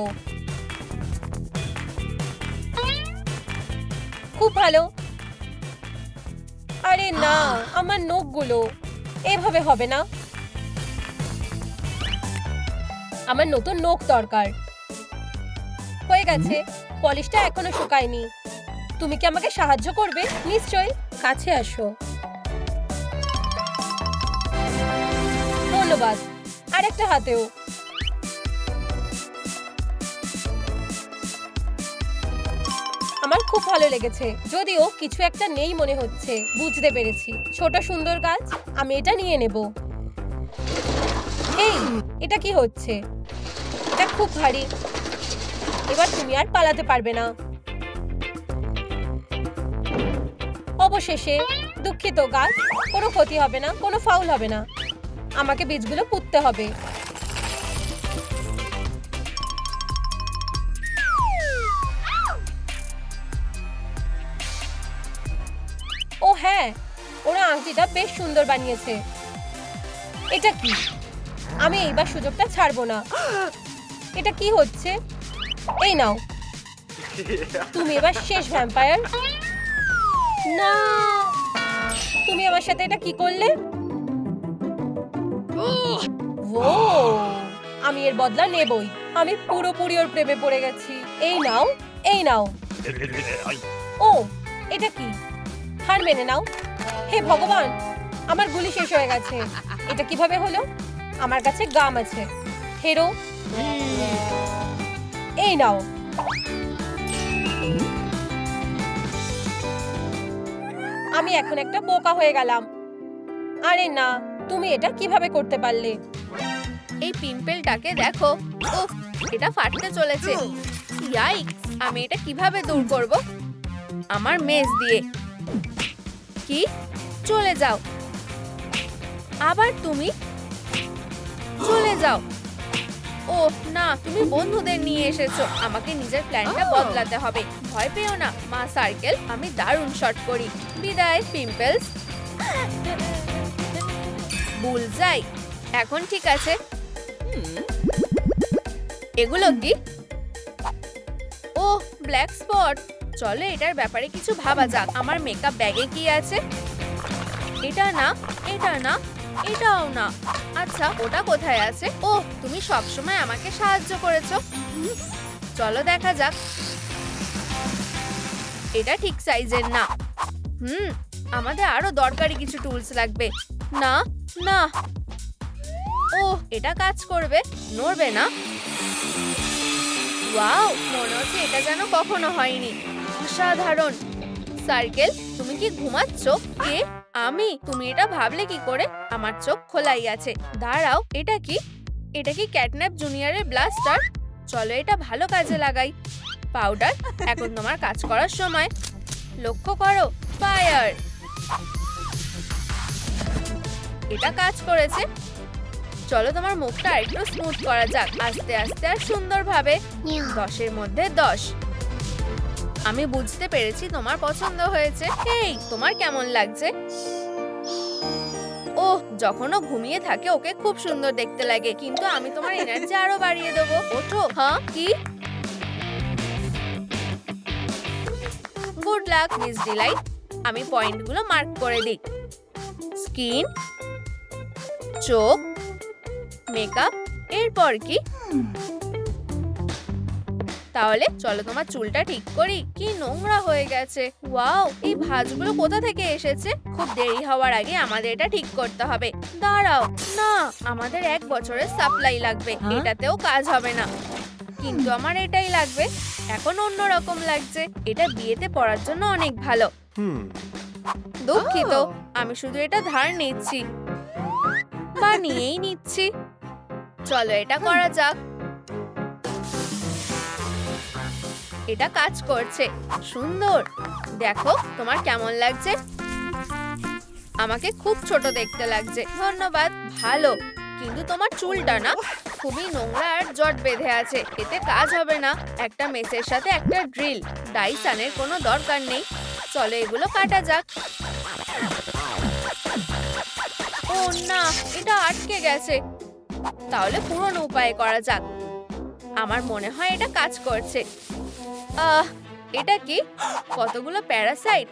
খুব ভালো। আরে না, আমার নখগুলো এভাবে হবে না। আমার নতুন নখ দরকার। হয়ে গেছে। পলিশটা এখনো শুকায়নি। তুমি কি আমাকে সাহায্য করবে? নিশ্চয়ই, কাছে আসো। ধন্যবাদ। আর একটা হাতেও। আমার খুব ভালো লেগেছে, যদিও কিছু একটা নেই মনে হচ্ছে। বুঝতে পেরেছি। ছোট সুন্দর গাছ, আমি এটা নিয়ে নেব। এই, এটা কি হচ্ছে? এটা খুব ভারী। এবার তুমি আর পালাতে পারবে না। অবশেষে, দুঃখিত গাছ, কোনো ক্ষতি হবে না, কোনো ফাউল হবে না। আমাকে বীজগুলো পুঁততে হবে। ও হ্যাঁ, ওরা আংটিটা বেশ সুন্দর বানিয়েছে। এটা কি? আমি এইবার সুযোগটা ছাড়বো না। এটা কি হচ্ছে? এই নাও, তুমি এবার শেষ ভ্যাম্পায়ার। না, তুমি আমার সাথে এটা কি করলে? ও, আমি এর বদলা নেবই। আমি পুরোপুরি ওর প্রেমে পড়ে গেছি। এই নাও, এই নাও। ও, এটা কি? হার মেনে নাও। হে ভগবান, আমার গুলি শেষ হয়ে গেছে। এটা কিভাবে হলো? আমার কাছে গাম আছে। হেরো, এই নাও। আমি এখন একটা বোকা হয়ে গেলাম। আরে না, তুমি এটা কিভাবে করতে পারলে? এই পিম্পলটাকে দেখো। উফ, এটা ফাটতে চলেছে। ইয়াইক্স, আমি এটা কিভাবে দূর করব? আমার মেস দিয়ে। কি? চলে যাও। আবার তুমি? চলে যাও। ওহ না, তুমি বন্ধুদের নিয়ে এসেছো। আমাকে নিজের প্ল্যানটা বদলাতে হবে। ভয় পেও না মা সার্কেল, আমি দারুণ শট করি। বিদায় পিম্পলস। বুলজাই। এখন ঠিক আছে। এগুলো কি? ওহ, ব্ল্যাক স্পট। চলো এটার ব্যাপারে কিছু ভাবা যাক। আমার মেকআপ ব্যাগে কি আছে? এটা না, এটা না, এটাও না। আচ্ছা, ওটা কোথায় আছে? ওহ, তুমি সবসময় আমাকে সাহায্য করেছো। চলো দেখা যাক। এটা ঠিক সাইজের না। আমাদের আরো দরকারি কিছু টুলস লাগবে। না না, ওহ, এটা কাজ করবে, নড়বে না। ওয়াও, মনে হচ্ছে এটা যেন কখনো হয়নি। অসাধারণ। সার্কেল, তুমি কি ঘুমাচ্ছ? কে? আমি? তুমি এটা ভাবলে কি করে? আমার চোখ খোলাই আছে। দাঁড়াও, এটা কি? এটা কি ক্যাটন্যাপ জুনিয়রের ব্লাস্টার? চলো এটা ভালো কাজে লাগাই। পাউডার, এখন তোমার কাজ করার সময়। লক্ষ্য করো, ফায়ার। এটা কাজ করেছে। চলো তোমার মুখটা একটু স্মুথ করা যাক, আস্তে আস্তে আর সুন্দরভাবে। 10-এর মধ্যে 10। আমি বুঝতে পেরেছি তোমার পছন্দ হয়েছে। এই, তোমার কেমন লাগছে? ওহ, যখনও ঘুমিয়ে থাকে ওকে খুব সুন্দর দেখতে লাগে, কিন্তু আমি তোমার এনার্জি আরো বাড়িয়ে দেবো। ওঠো। হ্যাঁ, কি? Good luck miss Delight. আমি পয়েন্টগুলো মার্ক করে দিই। স্কিন, চোখ, মেকআপ, এরপর কি? তাহলে চলো তোমার চুলটা ঠিক করি। কি নোংরা হয়ে গেছে। ওয়াও, এই ভাঁজগুলো কোথা থেকে এসেছে? খুব দেরি হওয়ার আগে আমাদের এটা ঠিক করতে হবে। দাঁড়াও, না, আমাদের 1 বছরের সাপ্লাই লাগবে, এটাতেও কাজ হবে না। কিন্তু আমার এটাই লাগবে। এখন অন্যরকম লাগছে। এটা বিয়েতে পরার জন্য অনেক ভালো। দুঃখিত, আমি শুধু এটা ধার নিচ্ছি, বা নিয়েই নিচ্ছি। চলো এটা করা যাক। এটা কাজ করছে। সুন্দর। দেখো তোমার কেমন লাগছে? আমাকে খুব ছোট দেখতে লাগছে। ধন্যবাদ। ভালো, কিন্তু তোমার চুলটা না খুবই নোংরা আর জট বেঁধে আছে, এতে কাজ হবে না। একটা মেসের সাথে একটা ড্রিল, ডাইসনের কোনো দরকার নেই। চলো এগুলো কাটা যাক। ও না, এটা আটকে গেছে। তাহলে পুরনো উপায়ে করা যাক। আমার মনে হয় এটা কাজ করছে। এটা কি? কতগুলো প্যারাসাইট।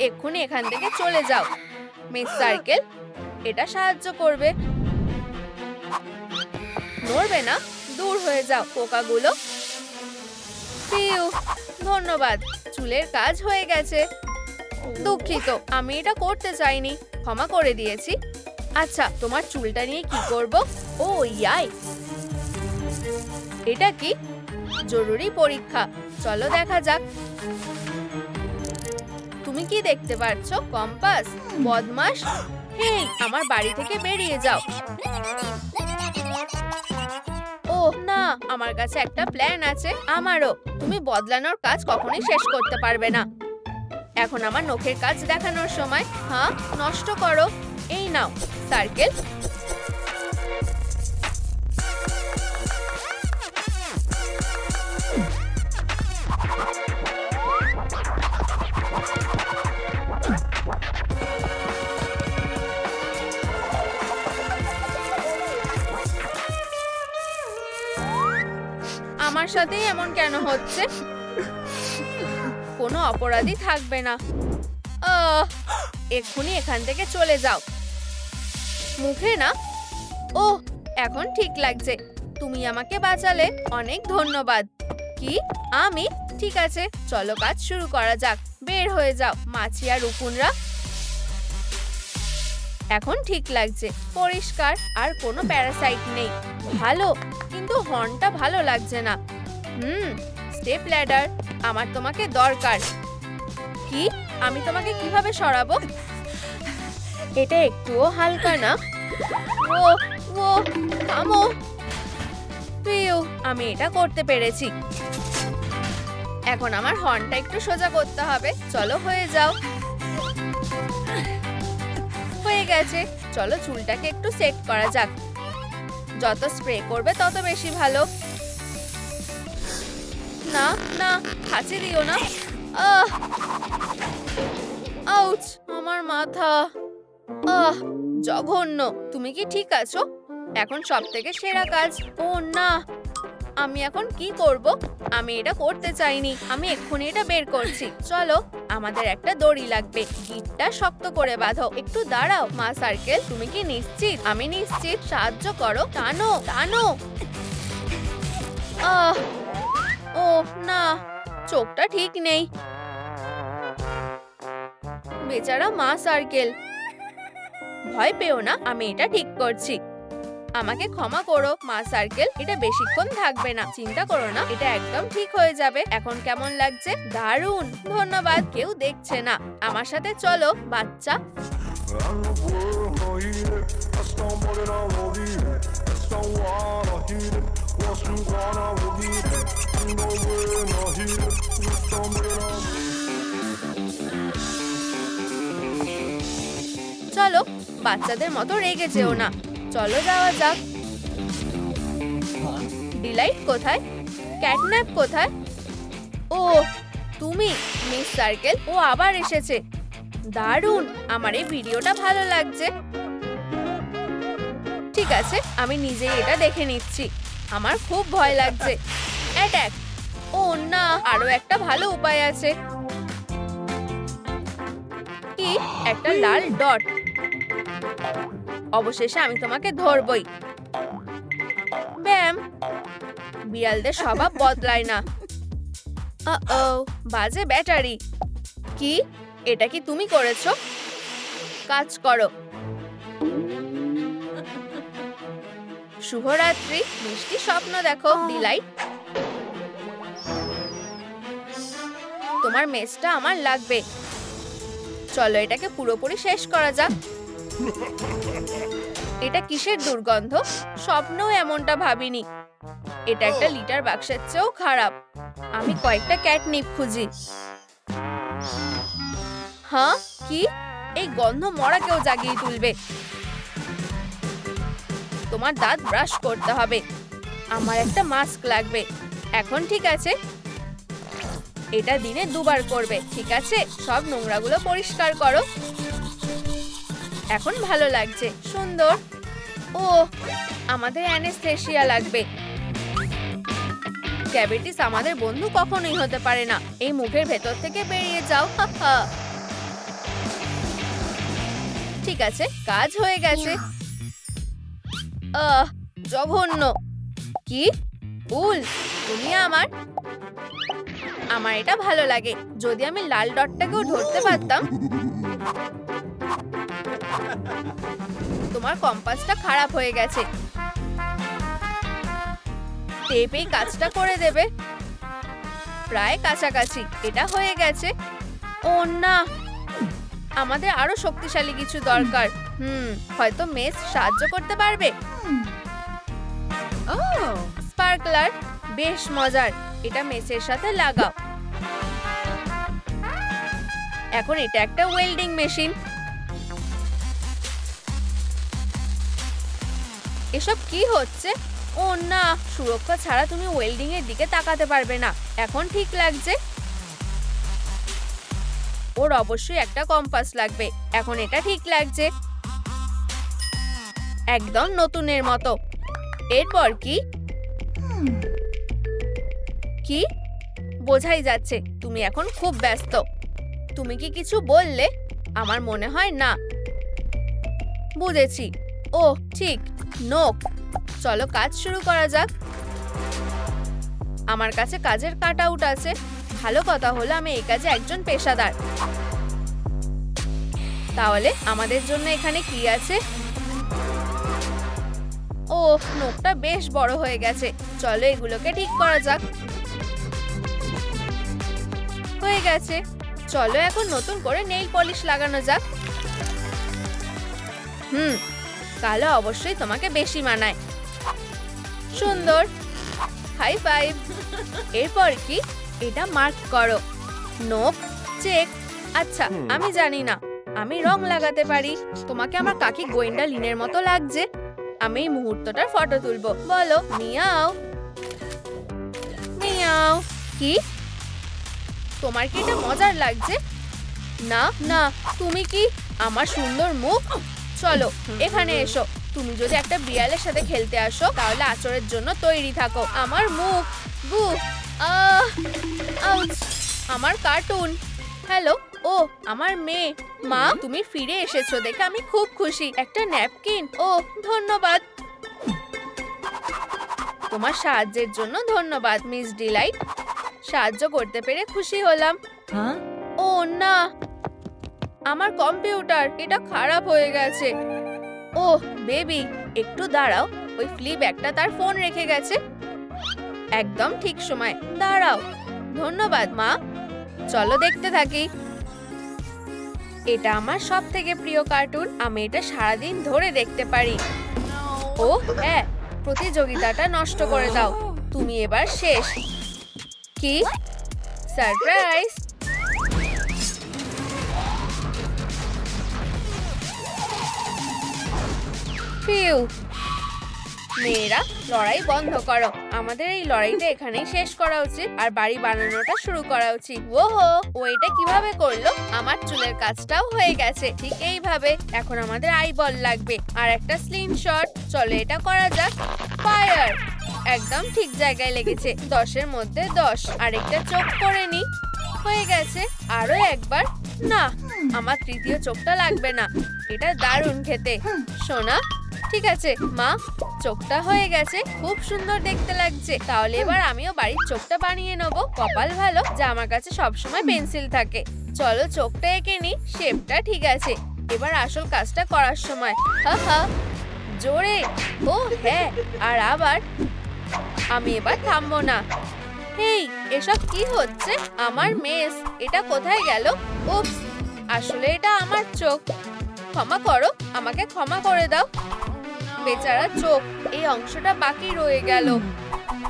এক্ষুনি এখান থেকে চলে যাও। মিস সার্কেল, এটা সাহায্য করবে। নড়বে না, দূর হয়ে যাও পোকাগুলো। পিউ, ধন্যবাদ। চুলের কাজ হয়ে গেছে। দুঃখিত, আমি এটা করতে চাইনি, ক্ষমা করে দিয়েছি। আচ্ছা, তোমার চুলটা নিয়ে কি করব? ও ইয়াই, এটা কি? জরুরি পরীক্ষা। চলো দেখা যাক। তুমি কি দেখতে পাচ্ছ? কম্পাস? বদমাশ। হেই, আমার বাড়ি থেকে বেরিয়ে যাও। ওহ না, আমার কাছে একটা প্ল্যান আছে। আমারও। তুমি বদলানোর কাজ কখনোই শেষ করতে পারবে না। এখন আমার নখের কাজ দেখানোর সময়। হ্যাঁ, নষ্ট করো। এই নাও সার্কেল। আমার সাথেই এমন কেন হচ্ছে? কোনো অপরাধী থাকবে না। এক্ষুনি এখান থেকে চলে যাও। মুখে না। ও, এখন ঠিক লাগছে। তুমি আমাকে বাঁচালে, অনেক ধন্যবাদ। কি? আমি? ঠিক আছে, চলো কাজ শুরু করা যাক। বের হয়ে যাও মাছি আর উকুনরা। এখন ঠিক লাগছে, পরিষ্কার, আর কোনো প্যারাসাইট নেই। ভালো, কিন্তু হর্নটা ভালো লাগছে না। স্টেপ ল্যাডার, আমার তোমাকে দরকার। কি? আমি তোমাকে কিভাবে সরাবো? এটা একটুও হালকা না। ও ও, থামো। প্রিয়, আমি এটা করতে পেরেছি। এখন আমার হর্নটা একটু সোজা করতে হবে। চলো হয়ে যাও। হয়ে গেছে। চলো চুলটাকে একটু সেট করা যাক। যত স্প্রে করবে তত বেশি ভালো। না না, কাছে দিও না। আউচ, আমার মাথা। জঘন্য। তুমি কি ঠিক আছো? এখন সবথেকে সেরা কাজ। ও না, আমি এখন কি করব? আমি এটা করতে চাইনি। আমি এক্ষুনি এটা বের করছি। চলো, আমাদের একটা দড়ি লাগবে। গিটটা শক্ত করে বাঁধো। একটু দাঁড়াও মা সার্কেল, তুমি কি নিশ্চিত? আমি নিশ্চিত। সাহায্য করো। টানো টানো। ও না, চোখটা ঠিক নেই। বেচারা মা সার্কেল। ভয় পেও না, আমি এটা ঠিক করছি। আমাকে ক্ষমা করো মা সার্কেল, এটা বেশিক্ষণ থাকবে না। চিন্তা করো না, এটা একদম ঠিক হয়ে যাবে। এখন কেমন লাগছে? দারুণ, ধন্যবাদ। কেউ দেখছে না। আমার সাথে চলো বাচ্চা। চলো, বাচ্চাদের মতো রেগে যেও না। চলো যাওয়া যাক। ডিলাইট কোথায়? ক্যাটন্যাপ কোথায়? ও তুমি মিস সার্কেল, ও আবার এসেছে। দারুণ, আমার এই ভিডিওটা ভালো লাগছে। ঠিক আছে, আমি নিজেই এটা দেখে নিচ্ছি। আমার খুব ভয় লাগছে। অ্যাটাক! ও না, আরো একটা ভালো উপায় আছে। কি? একটা লাল ডট। অবশেষে আমি তোমাকে ধরবই। ব্যাম! বিড়ালদের স্বভাব বদলায় না। বাজে ব্যাটারি। কি? এটা কি তুমি করেছো? কাজ করো। শুভরাত্রি, মিষ্টি স্বপ্ন দেখো ডিলাইট। তোমার মেসটা আমার লাগবে। চলো এটাকে পুরোপুরি শেষ করা যাক। এটা কিসের দুর্গন্ধ? স্বপ্নও এমনটা ভাবিনি। এটা একটা লিটার বাক্সের চেয়েও খারাপ। আমি কয়েকটা ক্যাটনিপ খুঁজি। হ্যাঁ, কি? এই গন্ধ মরাকেও জাগিয়ে তুলবে। তোমার দাঁত ব্রাশ করতে হবে। আমার একটা মাস্ক লাগবে। এখন ঠিক আছে, এটা দিনে 2 বার করবে। ঠিক আছে, সব নোংরাগুলো পরিষ্কার করো। এখন ভালো লাগছে। সুন্দর। ও, আমাদের অ্যানেস্থেসিয়া লাগবে। ক্যাভিটিস আমাদের বন্ধু কখনোই হতে পারে না। এই মুখের ভেতর থেকে বেরিয়ে যাও। ঠিক আছে, কাজ হয়ে গেছে। জঘন্য। কি? ভুল। তুমি আমার এটা ভালো লাগে। যদি আমি লাল ডটটাকেও ধরতে পারতাম। তোমার কম্পাসটা খারাপ হয়ে গেছে। টেপ এই কাজটা করে দেবে। প্রায় কাছাকাছি। এটা হয়ে গেছে। ও না, আমাদের আরো শক্তিশালী কিছু দরকার। হয়তো মেস সাহায্য করতে পারবে। স্পার্কলার, বেশ মজার। এটা মেসের সাথে লাগাও। এখন এটা একটা ওয়েল্ডিং মেশিন। এসব কি হচ্ছে? ও না, সুরক্ষা ছাড়া তুমি ওয়েল্ডিং এর দিকে তাকাতে পারবে না। এখন ঠিক লাগছে। ওর অবশ্যই একটা কম্পাস লাগবে। এখন এটা ঠিক লাগছে। একদম নতুনের মতো। এরপর কি? কি? বোঝাই যাচ্ছে তুমি এখন খুব ব্যস্ত। তুমি কি কিছু বললে? আমার মনে হয় না। বুঝেছি। ও ঠিক, নোক। চলো কাজ শুরু করা যাক। আমার কাছে কাজের কাট আউট আছে। ভালো কথা হলো আমি এই কাজে একজন পেশাদার। তাহলে আমাদের জন্য এখানে কি আছে? ও, নোকটা বেশ বড় হয়ে গেছে। চলো এগুলোকে ঠিক করা যাক। হয়ে গেছে। চলো এখন নতুন করে নেইল পলিশ লাগানো যাক। কালো অবশ্যই তোমাকে বেশি মানায়। সুন্দর। High five. এরপর কি? এটা মার্ক করো। নোক, চেক। আচ্ছা, আমি জানি না। আমি রং লাগাতে পারি। তোমাকে আমার কাকি গোয়েন্দা লিনের মতো লাগছে। আমি এই মুহূর্তটার ফটো তুলবো। বলো মিয়াও মিয়াও। কি? তোমার কি এটা মজার লাগছে? না না, তুমি কি? আমার সুন্দর মুখ। চলো এখানে এসো। তুমি যদি একটা বিড়ালের সাথে খেলতে আসো তাহলে আচরের জন্য তৈরি থাকো। আমার মুখ। বু। আউচ! আমার কার্টুন। হ্যালো। ও, আমার মেয়ে। মা, তুমি ফিরে এসেছো দেখে আমি খুব খুশি। একটা ন্যাপকিন। ও, ধন্যবাদ। তোমার সাহায্যের জন্য ধন্যবাদ মিস ডিলাইট। সাহায্য করতে পেরে খুশি হলাম। ও না, আমার কম্পিউটার এটা খারাপ হয়ে গেছে। ওহ বেবি, একটু দাঁড়াও, ওই ফ্লিপ একটা তার ফোন রেখে গেছে। একদম ঠিক সময়, দাঁড়াও। ধন্যবাদ মা, চলো দেখতে থাকি। এটা আমার সব থেকে প্রিয় কার্টুন, আমি এটা সারাদিন ধরে দেখতে পারি। ও হ্যাঁ, প্রতিযোগিতাটা নষ্ট করে দাও, তুমি এবার শেষ। কি সারপ্রাইজ! ফিউ, মেয়েরা লড়াই বন্ধ করো, আমাদের এই লড়াইটা এখানেই শেষ করা উচিত আর বাড়ি বানানোটা শুরু করা উচিত। ওহো, ও এটা কিভাবে করলো? আমার চুলের কাজটাও হয়ে গেছে ঠিক এইভাবে। এখন আমাদের আই বল লাগবে আর একটা স্লিং শট। চলো এটা করা যাক। ফায়ার! একদম ঠিক জায়গায় লেগেছে, 10-এর মধ্যে 10। আরেকটা চোখ করে নি, হয়ে গেছে। আরো একবার। না, আমার তৃতীয় চোখটা লাগবে না। এটা দারুণ খেতে। সোনা, ঠিক আছে মা, চোখটা হয়ে গেছে, খুব সুন্দর দেখতে লাগছে। তাহলে এবার আমিও বাড়ির চোখটা বানিয়ে নেবো। কপাল ভালো যে আমার কাছে সবসময় পেন্সিল থাকে। চলো চোখটা এঁকে নি, শেপটা ঠিক আছে। এবার আসল কাজটা করার সময়। হা হা, জোরে। ও হ্যাঁ, আর আবার। আমি এবার থামবো না। এই, এসব কি হচ্ছে? আমার মেস, এটা কোথায় গেল? উপস, আসলে এটা আমার চোখ। ক্ষমা করো, আমাকে ক্ষমা করে দাও। বেচারা চোখ, এই অংশটা বাকি রয়ে গেল।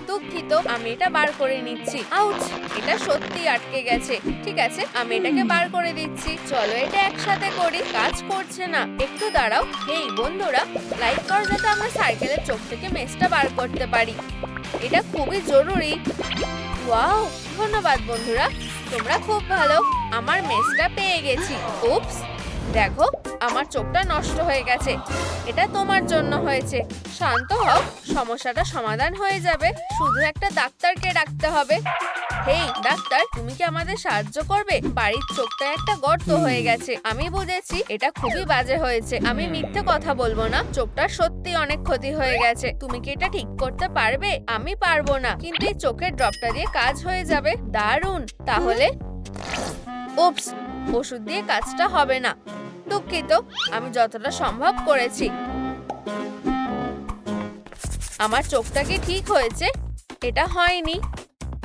দুঃখিত, আমি এটা বার করে নিচ্ছি। আউচ, এটা সত্যি আটকে গেছে। ঠিক আছে, আমি এটাকে বার করে দিচ্ছি। চলো এটা একসাথে করি। কাজ করছে না, একটু দাঁড়াও। এই বন্ধুরা, লাইক করো যাতে আমরা সাইকেলের চোখ থেকে মেসটা বার করতে পারি। এটা খুবই জরুরি। ওয়াও, ধন্যবাদ বন্ধুরা, তোমরা খুব ভালো। আমার মেসটা পেয়ে গেছি। উপস, দেখো আমার চোখটা নষ্ট হয়ে গেছে। এটা তোমার জন্য হয়েছে। শান্ত হও, সমস্যাটা সমাধান হয়ে যাবে। শুধু একটা ডাক্তারকে ডাকতে হবে। হেই ডাক্তার, তুমি কি আমাদের সাহায্য করবে? বাড়ির চোখটা একটা গর্ত হয়ে গেছে। আমি বুঝেছি, এটা খুবই বাজে হয়েছে। আমি মিথ্যে কথা বলবো না, চোখটা সত্যি অনেক ক্ষতি হয়ে গেছে। তুমি কি এটা ঠিক করতে পারবে? আমি পারবো না, কিন্তু এই চোখের ড্রপটা দিয়ে কাজ হয়ে যাবে। দারুণ, তাহলে উপস, ওষুধ দিয়ে কাজটা হবে না। দুঃখিত, আমি যতটা সম্ভব করেছি। আমার চোখটা কি ঠিক হয়েছে? এটা হয়নি,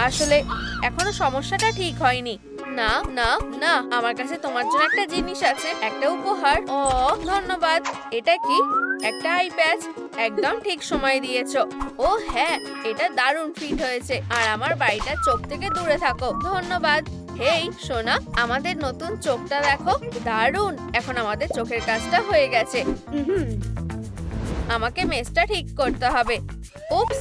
আসলে এখনো সমস্যাটা ঠিক হয়নি। না না না, আমার কাছে তোমার জন্য একটা জিনিস আছে, একটা উপহার। ও ধন্যবাদ। এটা কি? একটা আই প্যাচ। একদম ঠিক সময় দিয়েছো। ও হ্যাঁ, এটা দারুণ ফিট হয়েছে। আর আমার বাড়িটা চোখ থেকে দূরে থাকো। ধন্যবাদ। হেই সোনা, আমাদের নতুন চোখটা দেখো, দারুণ। এখন আমাদের চোখের কাজটা হয়ে গেছে। আমাকে মেসটা ঠিক করতে হবে। উপস,